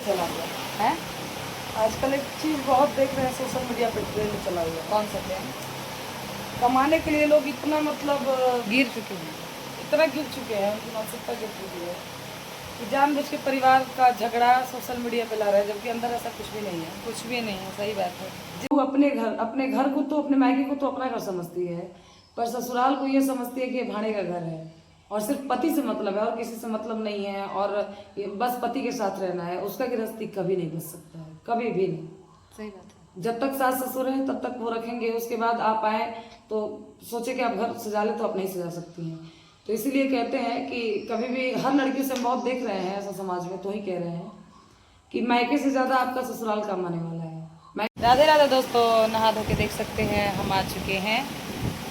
चला हुआ है। आजकल एक चीज़ बहुत देख रहे हैं सोशल मीडिया पे ट्रेंड चला हुआ है। कौन सा ट्रेंड? कमाने के लिए लोग इतना मतलब गिर चुके हैं। इतना गिर चुके हैं, उनकी मानसिकता गिर चुकी है कि जानबूझ के परिवार का झगड़ा सोशल मीडिया पे ला रहा है, जबकि अंदर ऐसा कुछ भी नहीं है। कुछ भी नहीं है, सही बात है। वो अपने घर को तो अपने मायके को तो अपना घर समझती है, पर ससुराल को ये समझती है कि ये भाड़े का घर है और सिर्फ पति से मतलब है और किसी से मतलब नहीं है, और ये बस पति के साथ रहना है। उसका गृहस्थी कभी नहीं बच सकता है, कभी भी नहीं। सही बात है। जब तक सास ससुर हैं तब तक वो रखेंगे, उसके बाद आप आए तो सोचे कि आप घर सजा ले, तो आप नहीं सजा सकती हैं। तो इसीलिए कहते हैं कि कभी भी हर लड़की से हम बहुत देख रहे हैं ऐसा समाज में, तो ही कह रहे हैं कि मायके से ज्यादा आपका ससुराल काम आने वाला है। राधे राधे दोस्तों, नहा धो के देख सकते हैं हम आ चुके हैं।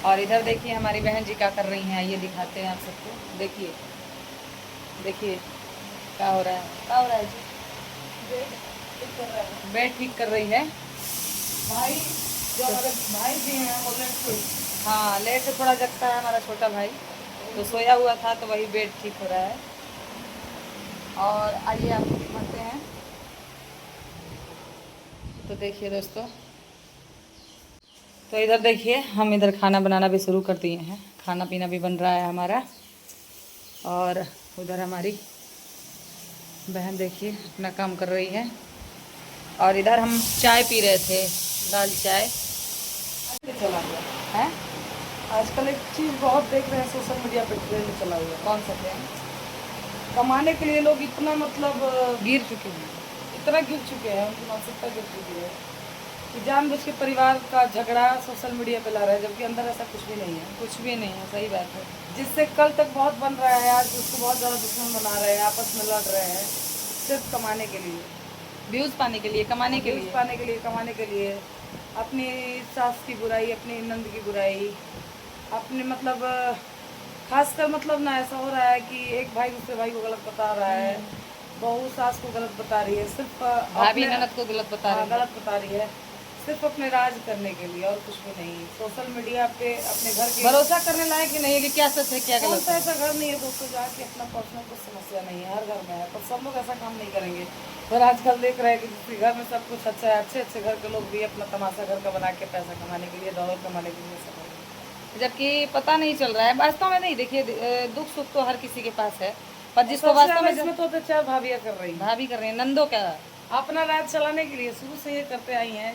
और इधर देखिए हमारी बहन जी क्या कर रही हैं, ये दिखाते हैं आप सबको। देखिए देखिए क्या हो रहा है, क्या हो रहा है जी? बेड ठीक कर रही है। भाई जो हमारे भाई भी हैं वो लेट हाँ, लेट से थोड़ा जगता है हमारा छोटा भाई, तो सोया हुआ था तो वही बेड ठीक हो रहा है। और आइए आपको दिखाते हैं। तो देखिए दोस्तों, तो इधर देखिए हम इधर खाना बनाना भी शुरू कर दिए हैं, खाना पीना भी बन रहा है हमारा। और उधर हमारी बहन देखिए अपना काम कर रही है। और इधर हम चाय पी रहे थे, लाल चाय। चला हुआ है। आजकल एक चीज़ बहुत देख रहे हैं सोशल मीडिया पे ट्रेंड चला हुआ है। कौन सा ट्रेंड? कमाने के लिए लोग इतना मतलब गिर चुके हैं। इतना गिर चुके हैं, उनकी मानसिकता गिर चुकी है कि जानबूझ के परिवार का झगड़ा सोशल मीडिया पे ला रहा है, जबकि अंदर ऐसा कुछ भी नहीं है। कुछ भी नहीं है, सही बात है। जिससे कल तक बहुत बन रहा है, आज उसको बहुत ज़्यादा दुश्मन बना रहे हैं, आपस में लड़ रहे हैं सिर्फ कमाने के लिए, व्यूज़ पाने के लिए, कमाने के लिए। पाने के लिए, कमाने के लिए। अपनी सास की बुराई, अपनी नंद की बुराई, अपने मतलब खासकर मतलब ना ऐसा हो रहा है कि एक भाई दूसरे भाई को गलत बता रहा है, बहू सास को गलत बता रही है, सिर्फ भाभी ननद को गलत बता रही है। गलत बता रही है, सिर्फ अपने राज करने के लिए और कुछ भी नहीं। सोशल मीडिया पे अपने घर के भरोसा करने लायक ही नहीं है कि क्या सच है क्या कौन गलत सा है। ऐसा घर नहीं है दोस्तों जाके अपना पर्सनल कुछ समस्या नहीं है, हर घर में है, पर सब लोग ऐसा काम नहीं करेंगे। पर आजकल देख रहे हैं कि जिसके घर में सब कुछ अच्छा है, अच्छे अच्छे घर के लोग भी अपना तमाशा घर का बना के पैसा कमाने के लिए, दौलत कमाने के लिए सब है। जबकि पता नहीं चल रहा है वास्तव में। नहीं देखिए, दुख सुख तो हर किसी के पास है, पर जिसको सबसे वास्तव ज्यादा में इसमें तो अत्याचार भाभियाँ कर रही हैं, भाभी कर रहे हैं, नंदो क्या। अपना राज चलाने के लिए शुरू से ये करते आई हैं।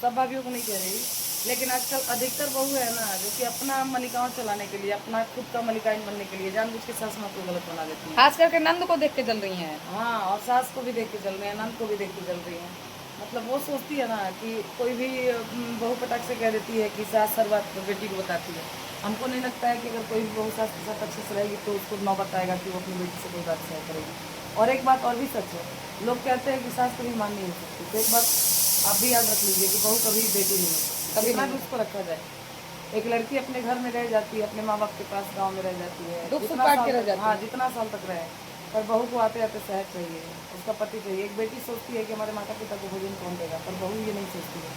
सब भाभियों को नहीं कह रही, लेकिन आजकल अधिकतर बहू है ना जो कि अपना मलिकाओं चलाने के लिए, अपना खुद का मलिकाइन बनने के लिए जानबूझ के सास माँ को गलत बना देती है। खास करके नंद को देख के जल रही हैं। हाँ, और सास को भी देख के चल रहे हैं, नंद को भी देख के चल रही हैं। मतलब वो सोचती है ना कि कोई भी बहू पटाख से कह देती है कि सास हर बात बेटी को बताती है। हमको नहीं लगता है कि अगर कोई भी बहू सास के साथ अच्छे से रहेगी तो उसको नौबत आएगा कि वो अपनी बेटी से कोई बात शेयर करेगी। और एक बात और भी सच है, लोग कहते हैं कि सास कभी मान नहीं हो सकती, तो एक बात आप भी याद रख लीजिए कि बहू कभी बेटी नहीं हो सकती, कभी कितना नहीं। भी उसको रखा जाए। एक लड़की अपने घर में रह जाती है, अपने माँ बाप के पास गाँव में रह जाती है, दुख सुख जितना काट साल के रह तक- जाती हाँ, है। जितना साल तक रहे, पर बहू को आते आते शहर चाहिए, उसका पति चाहिए। एक बेटी सोचती है कि हमारे माता पिता को भोजन कौन देगा, पर बहू ये नहीं सोचती है।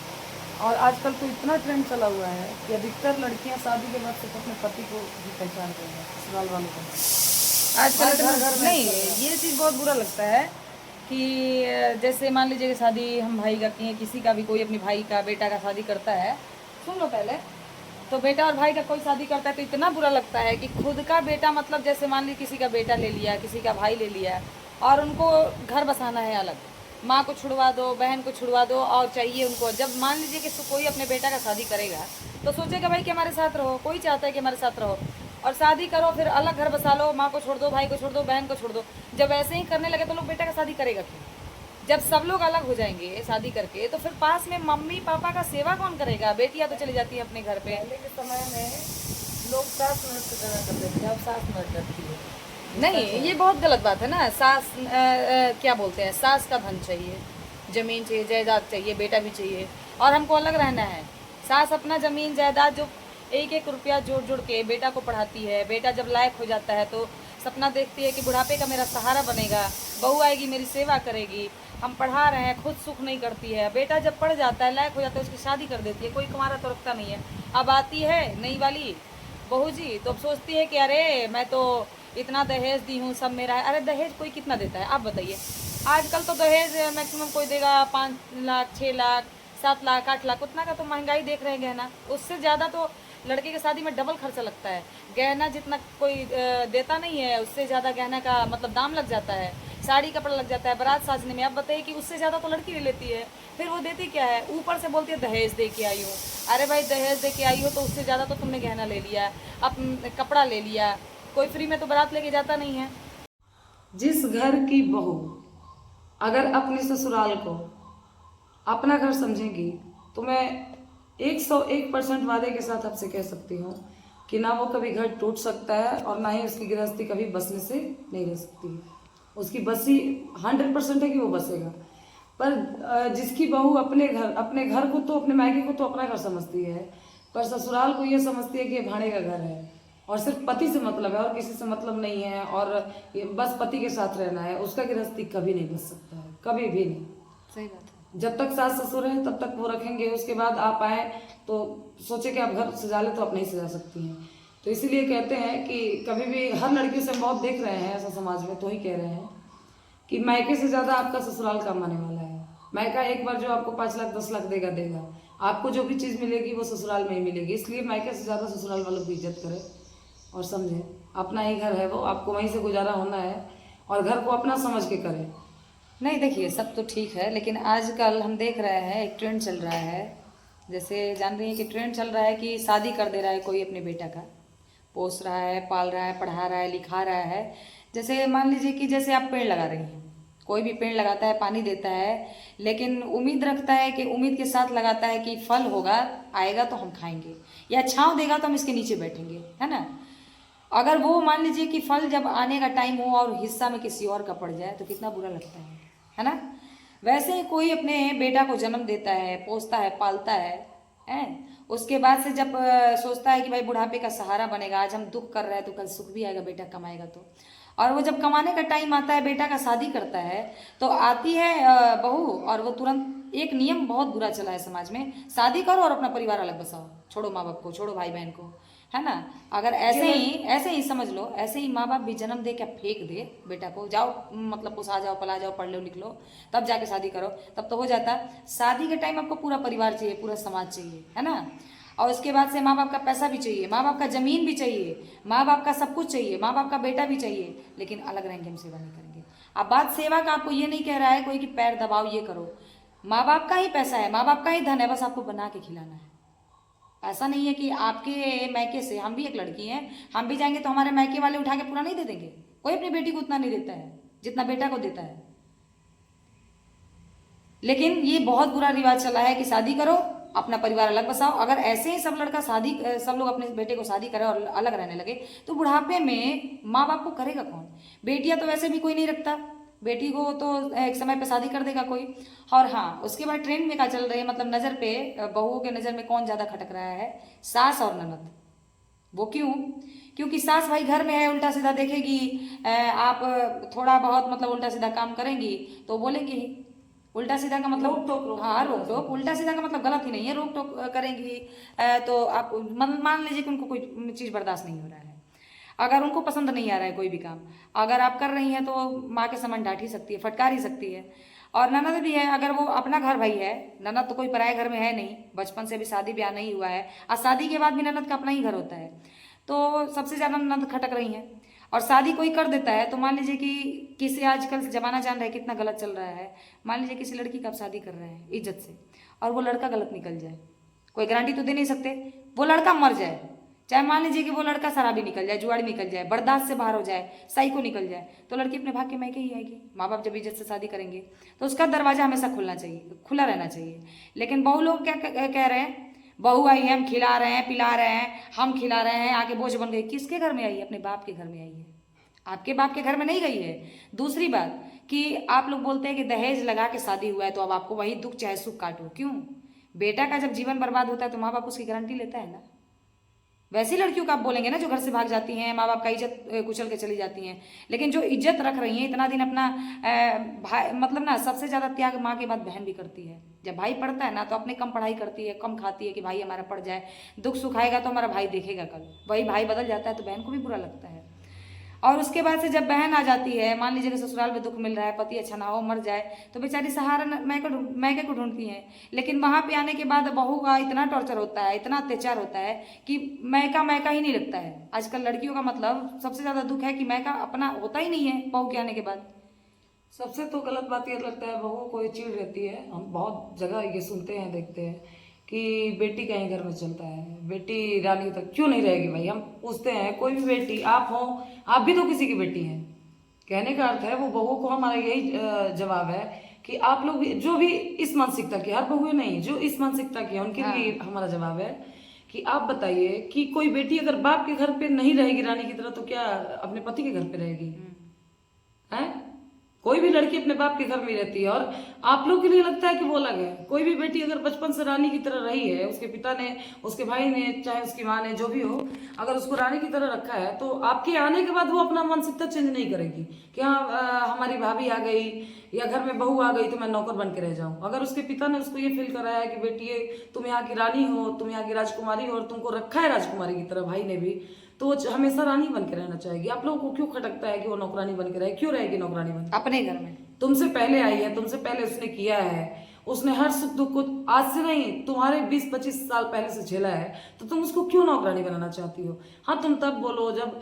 और आजकल तो इतना ट्रेंड चला हुआ है कि अधिकतर लड़कियां शादी के बाद सिर्फ अपने पति को ही पहचान रही हैं, ससुराल वालों को नहीं। आजकल हर इतना घर में नहीं, चल रहा है। ये चीज़ बहुत बुरा लगता है कि जैसे मान लीजिए कि शादी हम भाई का किए, किसी का भी कोई अपनी भाई का बेटा का शादी करता है, सुन लो पहले, तो बेटा और भाई का कोई शादी करता है तो इतना बुरा लगता है कि खुद का बेटा, मतलब जैसे मान लीजिए किसी का बेटा ले लिया, किसी का भाई ले लिया, और उनको घर बसाना है अलग, माँ को छुड़वा दो, बहन को छुड़वा दो, और चाहिए उनको। जब मान लीजिए कि कोई अपने बेटा का शादी करेगा तो सोचेगा भाई कि हमारे साथ रहो, कोई चाहता है कि हमारे साथ रहो, और शादी करो फिर अलग घर बसा लो, माँ को छोड़ दो, भाई को छोड़ दो, बहन को छोड़ दो। जब ऐसे ही करने लगे तो लोग बेटा का शादी करेगा क्यों? जब सब लोग अलग हो जाएंगे शादी करके तो फिर पास में मम्मी पापा का सेवा कौन करेगा? बेटियां तो चली जाती है अपने घर पे। पहले के समय में लोग 7 मिनट से करना करते थे, अब 7 मिनट करती है। नहीं, ये बहुत गलत बात है ना। सास क्या बोलते हैं, सास का धन चाहिए, जमीन चाहिए, जायदाद चाहिए, बेटा भी चाहिए, और हमको अलग रहना है। सास अपना जमीन जायदाद जो एक एक रुपया जोड़ जोड़ के बेटा को पढ़ाती है, बेटा जब लायक हो जाता है तो सपना देखती है कि बुढ़ापे का मेरा सहारा बनेगा, बहू आएगी मेरी सेवा करेगी। हम पढ़ा रहे हैं, खुद सुख नहीं करती है। बेटा जब पढ़ जाता है, लायक हो जाता है, उसकी शादी कर देती है, कोई कुंवारा तो रखता नहीं है। अब आती है नई वाली बहू जी तो अब सोचती है कि अरे मैं तो इतना दहेज दी हूँ, सब मेरा है। अरे दहेज कोई कितना देता है आप बताइए? आजकल तो दहेज मैक्सिमम कोई देगा 5 लाख, 6 लाख, 7 लाख, 8 लाख, उतना का तो महंगाई देख रहे हैं गहना। उससे ज़्यादा तो लड़के की शादी में डबल खर्चा लगता है। गहना जितना कोई देता नहीं है, उससे ज़्यादा गहना का मतलब दाम लग जाता है, साड़ी कपड़ा लग जाता है, बारात साजने में। अब बताइए कि उससे ज़्यादा तो लड़की ले लेती है, फिर वो देती क्या है, ऊपर से बोलती है दहेज दे के आई हो। अरे भाई दहेज दे के आई हो तो उससे ज़्यादा तो तुमने गहना ले लिया, अब कपड़ा ले लिया, कोई फ्री में तो बारात लेके जाता नहीं है। जिस घर की बहू अगर अपने ससुराल को अपना घर समझेगी तो मैं 101% वादे के साथ आपसे कह सकती हूँ कि ना वो कभी घर टूट सकता है और ना ही उसकी गृहस्थी कभी बसने से नहीं रह सकती है। उसकी बसी 100% है कि वो बसेगा। पर जिसकी बहू अपने घर को तो, अपने मायके को तो अपना घर समझती है, पर ससुराल को ये समझती है कि ये भाड़े का घर है और सिर्फ पति से मतलब है और किसी से मतलब नहीं है और ये बस पति के साथ रहना है, उसका गृहस्थी कभी नहीं बच सकता है, कभी भी नहीं। सही बात है। जब तक सास ससुर हैं तब तक वो रखेंगे, उसके बाद आप आए तो सोचे कि आप घर सजा ले तो आप नहीं सजा सकती हैं। तो इसीलिए कहते हैं कि कभी भी हर लड़की से हम बहुत देख रहे हैं ऐसा समाज में, तो ही कह रहे हैं कि मायके से ज़्यादा आपका ससुराल काम आने वाला है। मायका एक बार जो आपको 5 लाख 10 लाख देगा, आपको जो भी चीज़ मिलेगी वो ससुराल में ही मिलेगी। इसलिए मायके से ज़्यादा ससुराल वालों की इज्जत करें और समझें अपना ही घर है वो, आपको वहीं से गुजारा होना है और घर को अपना समझ के करें। नहीं देखिए, सब तो ठीक है, लेकिन आजकल हम देख रहे हैं एक ट्रेंड चल रहा है। जैसे जान रही हैं कि ट्रेंड चल रहा है कि शादी कर दे रहा है कोई अपने बेटा का, पोस रहा है, पाल रहा है, पढ़ा रहा है, लिखा रहा है। जैसे मान लीजिए कि जैसे आप पेड़ लगा रही हैं, कोई भी पेड़ लगाता है, पानी देता है, लेकिन उम्मीद रखता है कि उम्मीद के साथ लगाता है कि फल होगा, आएगा तो हम खाएंगे, या छाँव देगा तो हम इसके नीचे बैठेंगे, है ना। अगर वो मान लीजिए कि फल जब आने का टाइम हो और हिस्सा में किसी और का पड़ जाए तो कितना बुरा लगता है ना। वैसे ही कोई अपने बेटा को जन्म देता है, पोसता है, पालता है, उसके बाद से जब सोचता है कि भाई बुढ़ापे का सहारा बनेगा, आज हम दुख कर रहे हैं तो कल सुख भी आएगा, बेटा कमाएगा तो। और वो जब कमाने का टाइम आता है, बेटा का शादी करता है, तो आती है बहू और वो तुरंत, एक नियम बहुत बुरा चला है समाज में, शादी करो और अपना परिवार अलग बसाओ, छोड़ो माँ बाप को, छोड़ो भाई बहन को, है ना। अगर ऐसे ही समझ लो, ऐसे ही माँ बाप भी जन्म दे क्या फेंक दे बेटा को, जाओ मतलब पोसा जाओ, पला जाओ, पढ़ लो लिख लो, तब जाके शादी करो, तब तो हो जाता। शादी के टाइम आपको पूरा परिवार चाहिए, पूरा समाज चाहिए, है ना। और उसके बाद से माँ बाप का पैसा भी चाहिए, माँ बाप का जमीन भी चाहिए, माँ बाप का सब कुछ चाहिए, माँ बाप का बेटा भी चाहिए, लेकिन अलग रहेंगे, हम सेवा नहीं करेंगे। अब बात सेवा का आपको ये नहीं कह रहा है कोई कि पैर दबाओ ये करो, माँ बाप का ही पैसा है, माँ बाप का ही धन है, बस आपको बना के खिलाना है। ऐसा नहीं है कि आपके मैके से, हम भी एक लड़की हैं, हम भी जाएंगे तो हमारे मैके वाले उठा के पूरा नहीं दे देंगे। कोई अपनी बेटी को उतना नहीं देता है जितना बेटा को देता है। लेकिन ये बहुत बुरा रिवाज चला है कि शादी करो, अपना परिवार अलग बसाओ। अगर ऐसे ही सब लोग अपने बेटे को शादी करें और अलग रहने लगे तो बुढ़ापे में माँ बाप को करेगा कौन। बेटियां तो वैसे भी कोई नहीं रखता, बेटी को तो एक समय पे शादी कर देगा कोई। और हाँ, उसके बाद ट्रेंड में क्या चल रही है, मतलब नज़र पे, बहुओं के नज़र में कौन ज़्यादा खटक रहा है, सास और ननद। वो क्यों? क्योंकि सास भाई घर में है, उल्टा सीधा देखेगी, आप थोड़ा बहुत मतलब उल्टा सीधा काम करेंगी तो बोलेंगी ही। उल्टा सीधा का मतलब हाँ, रोक टोक, उल्टा सीधा का मतलब गलत ही नहीं है, रोक टोक करेंगी। तो आप मान लीजिए कि उनको कोई चीज़ बर्दाश्त नहीं हो रहा है, अगर उनको पसंद नहीं आ रहा है कोई भी काम, अगर आप कर रही हैं तो माँ के समान डांट ही सकती है, फटकार ही सकती है। और ननद भी है, अगर वो अपना घर भाई है, ननद तो कोई पराए घर में है नहीं, बचपन से भी शादी ब्याह नहीं हुआ है, और शादी के बाद भी ननद का अपना ही घर होता है, तो सबसे ज़्यादा ननद खटक रही हैं। और शादी कोई कर देता है तो मान लीजिए कि किसी, आजकल जमाना जान रहा है कितना गलत चल रहा है, मान लीजिए किसी लड़की का आप शादी कर रहे हैं इज्जत से, और वो लड़का गलत निकल जाए, कोई गारंटी तो दे नहीं सकते, वो लड़का मर जाए, चाहे मान लीजिए कि वो लड़का शराबी निकल जाए, जुआड़ी निकल जाए, बर्दाश्त से बाहर हो जाए, साइको निकल जाए, तो लड़की अपने भाग के मैके ही आएगी। माँ बाप जब इज्जत से शादी करेंगे तो उसका दरवाजा हमेशा खुला रहना चाहिए। लेकिन बहु लोग क्या कह रहे हैं, बहू आई है, हम खिला रहे हैं, पिला रहे हैं, हम खिला रहे हैं, आके बोझ बन गई। किसके घर में आई है? अपने बाप के घर में आई है, आपके बाप के घर में नहीं गई है। दूसरी बात कि आप लोग बोलते हैं कि दहेज लगा के शादी हुआ है तो अब आपको वही दुख चाहे सुख काटो। क्यों? बेटा का जब जीवन बर्बाद होता है तो माँ बाप उसकी गारंटी लेता है ना। वैसी लड़कियों का आप बोलेंगे ना जो घर से भाग जाती हैं, माँ बाप का इज्जत कुचल के चली जाती हैं। लेकिन जो इज्जत रख रही हैं इतना दिन अपना भाई, मतलब ना, सबसे ज़्यादा त्याग माँ के बाद बहन भी करती है। जब भाई पढ़ता है ना तो अपने कम पढ़ाई करती है, कम खाती है कि भाई हमारा पढ़ जाए, दुख सुख आएगा तो हमारा भाई देखेगा कल। वही भाई बदल जाता है तो बहन को भी बुरा लगता है। और उसके बाद से जब बहन आ जाती है, मान लीजिए कि ससुराल में दुख मिल रहा है, पति अच्छा ना हो, मर जाए, तो बेचारी सहारा मैके को ढूंढती हैं। लेकिन वहां पे आने के बाद बहू का इतना टॉर्चर होता है, इतना अत्याचार होता है कि मैका मैका ही नहीं लगता है। आजकल लड़कियों का मतलब सबसे ज्यादा दुख है कि मैका अपना होता ही नहीं है बहू के आने के बाद। सबसे तो गलत बात ये लगता है, बहुओं को ये चिढ़ रहती है। हम बहुत जगह ये सुनते हैं, देखते हैं कि बेटी कहीं घर में चलता है, बेटी रानी तक क्यों नहीं रहेगी भाई। हम पूछते हैं कोई भी बेटी आप हो, आप भी तो किसी की बेटी हैं। कहने का अर्थ है वो बहू को हमारा यही जवाब है कि आप लोग जो भी इस मानसिकता की, हर बहू नहीं, जो इस मानसिकता की है उनके लिए हमारा जवाब है कि आप बताइए कि कोई बेटी अगर बाप के घर पे नहीं रहेगी रानी की तरह, तो क्या अपने पति के घर पे रहेगी? है कोई भी लड़की अपने बाप के घर में रहती है। और आप लोग के लिए लगता है कि वो अलग है। कोई भी बेटी अगर बचपन से रानी की तरह रही है, उसके पिता ने, उसके भाई ने, चाहे उसकी माँ ने, जो भी हो, अगर उसको रानी की तरह रखा है, तो आपके आने के बाद वो अपना मानसिकता चेंज नहीं करेगी कि हाँ हमारी भाभी आ गई या घर में बहू आ गई तो मैं नौकर बन के रह जाऊं। अगर उसके पिता ने उसको ये फील कराया है कि बेटी तुम यहाँ की रानी हो, तुम यहाँ की राजकुमारी हो, और तुमको रखा है राजकुमारी की तरह, भाई ने भी, तो वो हमेशा रानी बन के रहना चाहेगी। आप लोगों को क्यों खटकता है कि वो नौकरानी बन के रहे? क्यों रहेगी नौकरानी बन के? अपने घर में तुमसे पहले आई है, तुमसे पहले उसने किया है, उसने हर सुख दुख को आज से नहीं, तुम्हारे 20-25 साल पहले से झेला है, तो तुम उसको क्यों नौकरानी बनाना चाहती हो? हाँ, तुम तब बोलो जब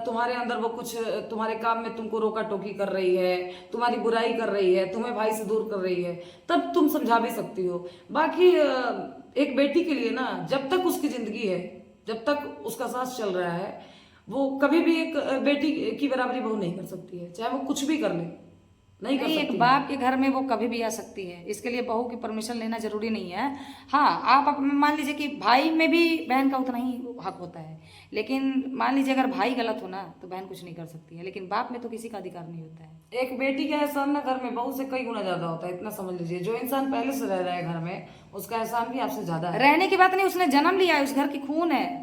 तुम्हारे अंदर वो कुछ तुम्हारे काम में तुमको रोका टोकी कर रही है, तुम्हारी बुराई कर रही है, तुम्हें भाई से दूर कर रही है, तब तुम समझा भी सकती हो। बाकी एक बेटी के लिए ना, जब तक उसकी जिंदगी है, जब तक उसका सांस चल रहा है, वो कभी भी एक बेटी की बराबरी बहू नहीं कर सकती है, चाहे वो कुछ भी कर ले, नहीं कर सकती। एक बाप के घर में वो कभी भी आ सकती है, इसके लिए बहू की परमिशन लेना जरूरी नहीं है। हाँ, आप मान लीजिए कि भाई में भी बहन का उतना ही हक होता है, लेकिन मान लीजिए अगर भाई गलत हो ना तो बहन कुछ नहीं कर सकती है, लेकिन बाप में तो किसी का अधिकार नहीं होता है। एक बेटी का एहसान ना घर में बहू से कई गुना ज्यादा होता है, इतना समझ लीजिए। जो इंसान पहले से रह रहा है घर में, उसका एहसान भी आपसे ज्यादा है। रहने की बात नहीं, उसने जन्म लिया है, उस घर की खून है।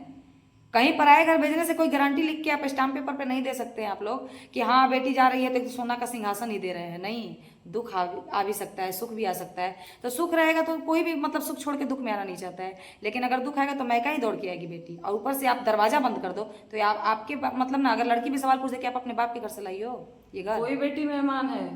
कहीं पराए घर भेजने से कोई गारंटी लिख के आप स्टाम्प पेपर पे नहीं दे सकते हैं आप लोग कि हाँ बेटी जा रही है तो एक सोना का सिंहासन ही दे रहे हैं। नहीं, दुख आ भी सकता है, सुख भी आ सकता है। तो सुख रहेगा तो कोई भी मतलब सुख छोड़ के दुख में आना नहीं चाहता है, लेकिन अगर दुख आएगा तो मैका ही दौड़ के आएगी बेटी। और ऊपर से आप दरवाजा बंद कर दो तो आपके मतलब ना, अगर लड़की भी सवाल पूछ दे कि आप अपने बाप के घर से लाई हो ये घर। कोई बेटी मेहमान है,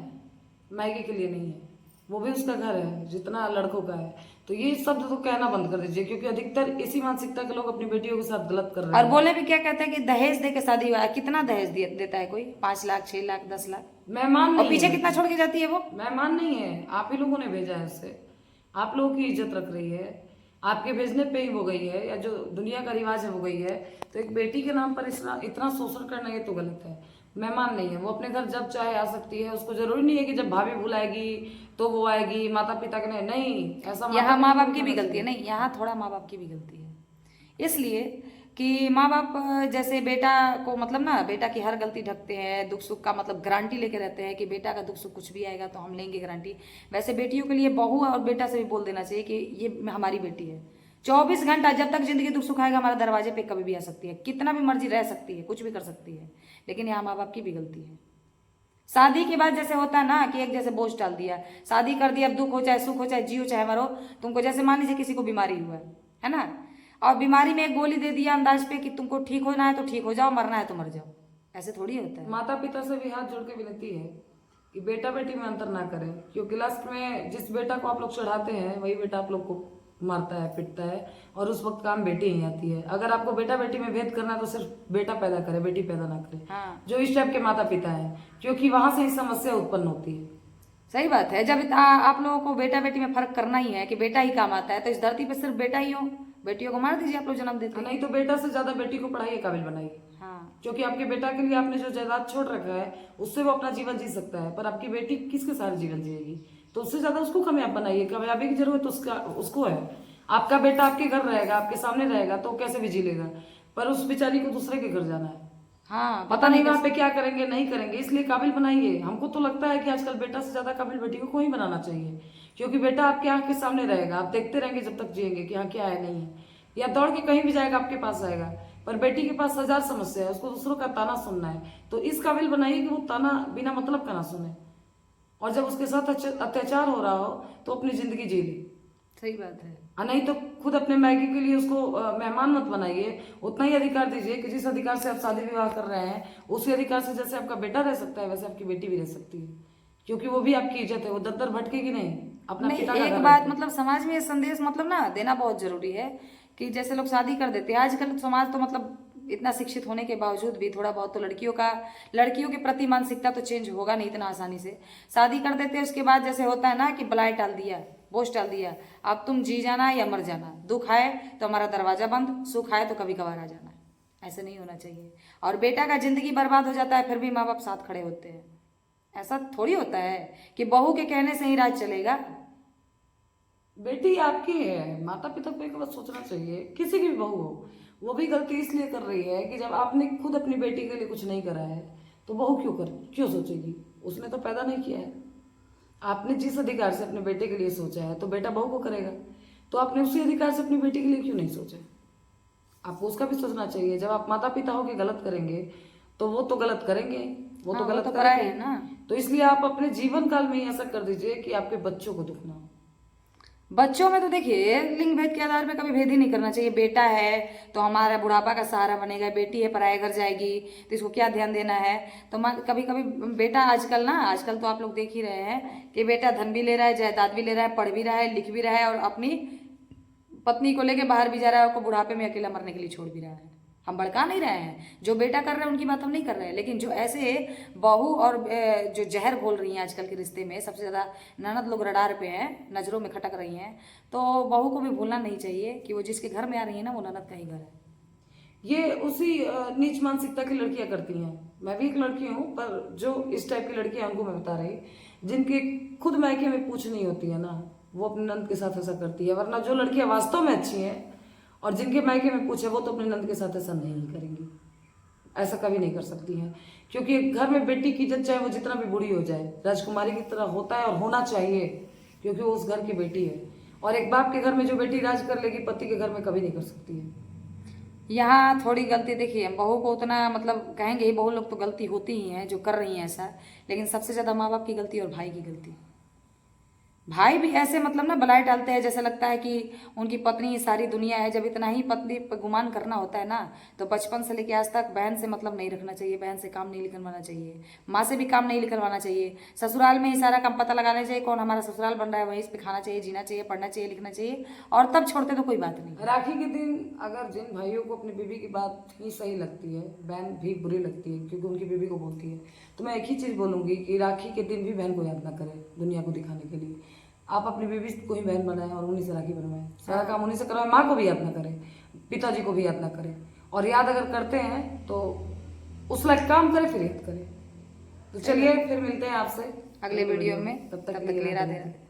मायके के लिए नहीं है, वो भी उसका घर है जितना लड़कों का है। तो ये शब्द तो कहना बंद कर दीजिए, क्योंकि अधिकतर इसी मानसिकता के लोग अपनी बेटियों के साथ गलत कर रहे हैं। और बोले भी क्या कहते हैं कि दहेज दे के शादी हुआ है। कितना दहेज देता है कोई? 5 लाख, 6 लाख, 10 लाख। मेहमान और नहीं पीछे है, कितना छोड़ के जाती है वो? मेहमान नहीं है, आप ही लोगों ने भेजा है उससे, आप लोगों की इज्जत रख रही है, आपके भेजने पे ही हो गई है, या जो दुनिया का रिवाज है वो गई है। तो एक बेटी के नाम पर इतना शोषण करना ये तो गलत है। मेहमान नहीं है, वो अपने घर जब चाहे आ सकती है। उसको जरूरी नहीं है कि जब भाभी बुलाएगी तो वो आएगी, माता पिता के नहीं, ऐसा यहाँ माँ बाप की भी गलती है। नहीं, यहाँ थोड़ा माँ बाप की भी गलती है, इसलिए कि माँ बाप जैसे बेटा को मतलब ना, बेटा की हर गलती ढकते हैं, दुख सुख का मतलब गारंटी लेके रहते हैं कि बेटा का दुख सुख कुछ भी आएगा तो हम लेंगे गारंटी। वैसे बेटियों के लिए बहू और बेटा से भी बोल देना चाहिए कि ये हमारी बेटी है, 24 घंटा जब तक जिंदगी दुख सुख आएगा हमारे दरवाजे पे कभी भी आ सकती है, कितना भी मर्जी रह सकती है, कुछ भी कर सकती है। लेकिन यहाँ माँ बाप की भी गलती है। शादी के बाद जैसे होता है ना कि एक जैसे बोझ डाल दिया, शादी कर दिया, अब दुख हो चाहे सुख हो चाहे जियो चाहे मरो, तुमको जैसे मान लीजिए किसी को बीमारी हुआ है ना, और बीमारी में एक गोली दे दिया अंदाज पे कि तुमको ठीक होना है तो ठीक हो जाओ, मरना है तो मर जाओ। ऐसे थोड़ी होता है। माता पिता से भी हाथ जोड़ के विनती है कि बेटा बेटी में अंतर ना करें, क्योंकि लास्ट में जिस बेटा को आप लोग चढ़ाते हैं वही बेटा आप लोग को मारता है, पिटता है, और उस वक्त काम बेटी ही आती है। अगर आपको बेटा बेटी में भेद करना है तो सिर्फ बेटा पैदा करे, बेटी पैदा ना करे। हाँ। जो इस टाइप के माता पिता हैं, क्योंकि वहां से ही समस्या उत्पन्न होती है। सही बात है। जब आप लोगों को बेटा बेटी में फर्क करना ही है कि बेटा ही काम आता है, तो इस धरती पे सिर्फ बेटा ही हो, बेटियों को मार दीजिए आप लोग जन्म देते हैं। नहीं तो बेटा से ज्यादा बेटी को पढ़ाइए, काबिल बनाइए। हाँ, क्योंकि आपके बेटा के लिए आपने जो जायदाद छोड़ रखा है उससे वो अपना जीवन जी सकता है, पर आपकी बेटी किसके साथ जीवन जिएगी? तो उससे ज्यादा उसको कामयाब बनाइए। कामयाबी की जरूरत उसको है। आपका बेटा आपके घर रहेगा, आपके सामने रहेगा तो कैसे भी जी लेगा, पर उस बेचारी को दूसरे के घर जाना है। हाँ, पता नहीं वहां पे क्या करेंगे, नहीं करेंगे, इसलिए काबिल बनाइए। हमको तो लगता है कि आजकल बेटा से ज्यादा काबिल बेटी को ही बनाना चाहिए, क्योंकि बेटा आपके आंख के सामने रहेगा, आप देखते रहेंगे जब तक जिएंगे कि हाँ क्या है नहीं है, या दौड़ के कहीं भी जाएगा आपके पास आएगा। पर बेटी के पास 1000 समस्या है, उसको दूसरों का ताना सुनना है। तो इस काबिल बनाइए कि वो ताना बिना मतलब का ना सुने, और जब उसके साथ अत्याचार हो रहा हो तो अपनी जिंदगी जी ले। सही बात है। नहीं तो खुद अपने मायके के लिए उसको मेहमान मत बनाइए। उतना ही अधिकार दीजिए कि जिस अधिकार से आप शादी विवाह कर रहे हैं उसी अधिकार से जैसे आपका बेटा रह सकता है वैसे आपकी बेटी भी रह सकती है, क्योंकि वो भी आपकी इज्जत है। वो दर दर भटकेगी नहीं, अपना नहीं, पिता का एक घर बात रहकर। मतलब समाज में ये संदेश मतलब ना देना बहुत जरूरी है कि जैसे लोग शादी कर देते हैं आजकल समाज तो मतलब इतना शिक्षित होने के बावजूद भी थोड़ा बहुत तो लड़कियों के प्रति मानसिकता तो चेंज होगा नहीं इतना आसानी से। शादी कर देते हैं उसके बाद जैसे होता है ना कि बलाई टाल दिया, बोझ टाल दिया, अब तुम जी जाना या मर जाना, दुख आए तो हमारा दरवाजा बंद, सुख आए तो कभी कभार आ जाना। ऐसे नहीं होना चाहिए। और बेटा का जिंदगी बर्बाद हो जाता है फिर भी माँ बाप साथ खड़े होते हैं। ऐसा थोड़ी होता है कि बहू के कहने से ही राज चलेगा। बेटी आपकी है, माता पिता को एक बात सोचना चाहिए। किसी की भी बहू हो, वो भी गलती इसलिए कर रही है कि जब आपने खुद अपनी बेटी के लिए कुछ नहीं करा है तो बहू क्यों सोचेगी। उसने तो पैदा नहीं किया है। आपने जिस अधिकार से अपने बेटे के लिए सोचा है तो बेटा बहू को करेगा, तो आपने उसी अधिकार से अपनी बेटी के लिए क्यों नहीं सोचा। आपको उसका भी सोचना चाहिए। जब आप माता पिता होके गलत करेंगे तो वो तो गलत करेंगे, वो तो हाँ, गलत वो तो पराए करेंगे है ना। तो इसलिए आप अपने जीवन काल में ही ऐसा कर दीजिए कि आपके बच्चों को दुख ना हो। बच्चों में तो देखिए लिंग भेद के आधार पे कभी भेद ही नहीं करना चाहिए। बेटा है तो हमारा बुढ़ापा का सहारा बनेगा, बेटी है पराये घर जाएगी तो इसको क्या ध्यान देना है। तो कभी कभी बेटा आजकल तो आप लोग देख ही रहे हैं कि बेटा धन भी ले रहा है, जायदाद भी ले रहा है, पढ़ भी रहा है, लिख भी रहा है और अपनी पत्नी को लेके बाहर भी जा रहा है, उसको बुढ़ापे में अकेला मरने के लिए छोड़ भी रहा है। हम भड़का नहीं रहे हैं, जो बेटा कर रहे हैं उनकी बात हम नहीं कर रहे हैं, लेकिन जो ऐसे बहू और जो जहर घोल रही हैं आजकल के रिश्ते में, सबसे ज़्यादा ननद लोग रडार पे हैं, नज़रों में खटक रही हैं, तो बहू को भी भूलना नहीं चाहिए कि वो जिसके घर में आ रही है ना वो ननद का ही घर है। ये उसी नीच मानसिकता की लड़कियां करती हैं। मैं भी एक लड़की हूँ, पर जो इस टाइप की लड़कियां उनको मैं बता रही, जिनके खुद मायके में पूछ नहीं होती है ना, वो अपने नंद के साथ ऐसा करती है। वरना जो लड़कियां वास्तव में अच्छी हैं और जिनके मायके में पूछे वो तो अपने नंद के साथ ऐसा नहीं करेंगी, ऐसा कभी नहीं कर सकती हैं। क्योंकि घर में बेटी की इज्जत चाहे वो जितना भी बुरी हो जाए राजकुमारी की तरह होता है और होना चाहिए, क्योंकि वो उस घर की बेटी है। और एक बाप के घर में जो बेटी राज कर लेगी पति के घर में कभी नहीं कर सकती है। यहाँ थोड़ी गलती देखिए, बहू को उतना मतलब कहेंगे ही, बहू लोग तो गलती होती ही हैं जो कर रही हैं ऐसा, लेकिन सबसे ज़्यादा माँ बाप की गलती और भाई की गलती। भाई भी ऐसे मतलब ना बलाय डालते हैं, जैसे लगता है कि उनकी पत्नी ही सारी दुनिया है। जब इतना ही पत्नी पर गुमान करना होता है ना तो बचपन से लेके आज तक बहन से मतलब नहीं रखना चाहिए, बहन से काम नहीं लिखवाना चाहिए, माँ से भी काम नहीं लिखवाना चाहिए। ससुराल में ही सारा काम पता लगाना चाहिए, कौन हमारा ससुराल बन रहा है, वहीं पे खाना चाहिए, जीना चाहिए, पढ़ना चाहिए, लिखना चाहिए, और तब छोड़ते तो कोई बात नहीं। राखी के दिन अगर जिन भाइयों को अपनी बीवी की बात ही सही लगती है, बहन भी बुरी लगती है क्योंकि उनकी बीवी को बोलती है, तो मैं एक ही चीज़ बोलूँगी कि राखी के दिन भी बहन को याद ना करें दुनिया को दिखाने के लिए। आप अपनी बीवी को ही बहन बनाएं और उन्हीं से राखी बनवाएं, सारा काम उन्हीं से करवाएं। माँ को भी याद ना करें, पिताजी को भी याद ना करें, और याद अगर करते हैं तो उस लायक काम करें फिर याद करें। तो चलिए फिर मिलते हैं आपसे अगले वीडियो में, तब तब तक तक के लिए राधे राधे। राधे।